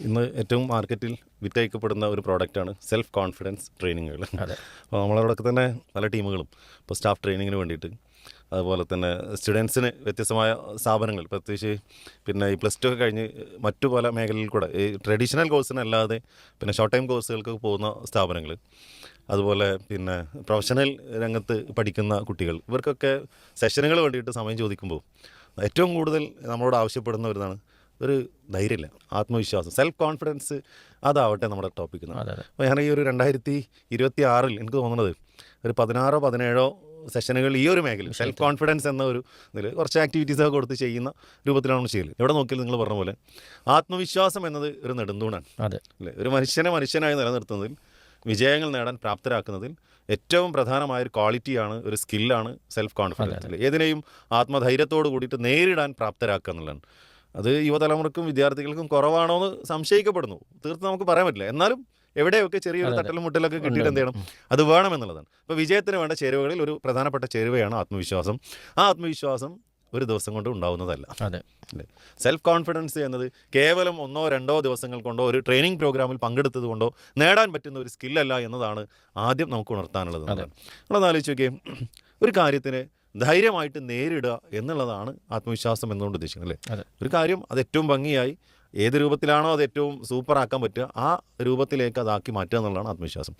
ഇന്ന് ഏറ്റവും മാർക്കറ്റിൽ വിറ്റഴിക്കപ്പെടുന്ന ഒരു പ്രോഡക്റ്റാണ് സെൽഫ് കോൺഫിഡൻസ് ട്രെയിനിങ്ങുകൾ. അപ്പോൾ നമ്മളവിടെയൊക്കെ തന്നെ പല ടീമുകളും ഇപ്പോൾ സ്റ്റാഫ് ട്രെയിനിങ്ങിന് വേണ്ടിയിട്ട്, അതുപോലെ തന്നെ സ്റ്റുഡൻസിന് വ്യത്യസ്തമായ സ്ഥാപനങ്ങൾ, പ്രത്യേകിച്ച് പിന്നെ ഈ +2 ഒക്കെ കഴിഞ്ഞ് മറ്റു പല മേഖലയിൽ കൂടെ ഈ ട്രഡീഷണൽ കോഴ്സിനല്ലാതെ പിന്നെ ഷോർട്ട് ടൈം കോഴ്സുകൾക്ക് പോകുന്ന സ്ഥാപനങ്ങൾ, അതുപോലെ പിന്നെ പ്രൊഫഷണൽ രംഗത്ത് പഠിക്കുന്ന കുട്ടികൾ, ഇവർക്കൊക്കെ സെഷനുകൾ വേണ്ടിയിട്ട് സമയം ചോദിക്കുമ്പോൾ ഏറ്റവും കൂടുതൽ നമ്മളോട് ആവശ്യപ്പെടുന്ന ഒരു ധൈര്യമില്ല, ആത്മവിശ്വാസം, സെൽഫ് കോൺഫിഡൻസ്, അതാവട്ടെ നമ്മുടെ ടോപ്പിക്ക്. അപ്പോൾ ഞാൻ ഈ ഒരു 2026 എനിക്ക് തോന്നുന്നത് ഒരു 16-17 സെഷനുകൾ ഈ ഒരു മേഖലയിൽ സെൽഫ് കോൺഫിഡൻസ് എന്ന ഒരു ഇതിൽ കുറച്ച് ആക്ടിവിറ്റീസൊക്കെ കൊടുത്ത് ചെയ്യുന്ന രൂപത്തിലാണ് ചെയ്യൽ. എവിടെ നോക്കിയാലും നിങ്ങൾ പറഞ്ഞ പോലെ ആത്മവിശ്വാസം എന്നത് ഒരു നെടുന്തൂണാണ് അല്ലേ? ഒരു മനുഷ്യനായി നിലനിർത്തുന്നതിൽ, വിജയങ്ങൾ നേടാൻ പ്രാപ്തരാക്കുന്നതിൽ ഏറ്റവും പ്രധാനമായൊരു ക്വാളിറ്റിയാണ്, ഒരു സ്കില്ലാണ് സെൽഫ് കോൺഫിഡൻസ്. ഏതിനെയും ആത്മധൈര്യത്തോട് കൂടിയിട്ട് നേരിടാൻ പ്രാപ്തരാക്കുക എന്നുള്ളതാണ്. അത് യുവതലമുറക്കും വിദ്യാർത്ഥികൾക്കും കുറവാണോ എന്ന് സംശയിക്കപ്പെടുന്നു. തീർത്ത് നമുക്ക് പറയാൻ പറ്റില്ല. എന്നാലും എവിടെയൊക്കെ ചെറിയൊരു തട്ടലും മുട്ടലൊക്കെ കിട്ടിയിട്ട് എന്ത് ചെയ്യണം, അത് വേണമെന്നുള്ളതാണ്. അപ്പോൾ വിജയത്തിന് വേണ്ട ചേരുവകളിൽ ഒരു പ്രധാനപ്പെട്ട ചേരുവയാണ് ആത്മവിശ്വാസം. ആ ആത്മവിശ്വാസം ഒരു ദിവസം കൊണ്ട് ഉണ്ടാവുന്നതല്ല. അല്ലേ? സെൽഫ് കോൺഫിഡൻസ് എന്നത് കേവലം 1-2 ദിവസങ്ങൾ കൊണ്ടോ ഒരു ട്രെയിനിങ് പ്രോഗ്രാമിൽ പങ്കെടുത്തത് കൊണ്ടോ നേടാൻ പറ്റുന്ന ഒരു സ്കില്ലല്ല എന്നതാണ് ആദ്യം നമുക്ക് ഉണർത്താനുള്ളത്. നമ്മളൊന്ന് ആലോചിച്ച് നോക്കിയേ, ഒരു കാര്യത്തിന് ധൈര്യമായിട്ട് നേരിടുക എന്നുള്ളതാണ് ആത്മവിശ്വാസം എന്നുകൊണ്ട് ഉദ്ദേശിക്കുന്നത് അല്ലേ? ഒരു കാര്യം അത് ഏറ്റവും ഭംഗിയായി ഏത് രൂപത്തിലാണോ അത് ഏറ്റവും സൂപ്പറാക്കാൻ പറ്റുക, ആ രൂപത്തിലേക്ക് അതാക്കി മാറ്റുക എന്നുള്ളതാണ് ആത്മവിശ്വാസം.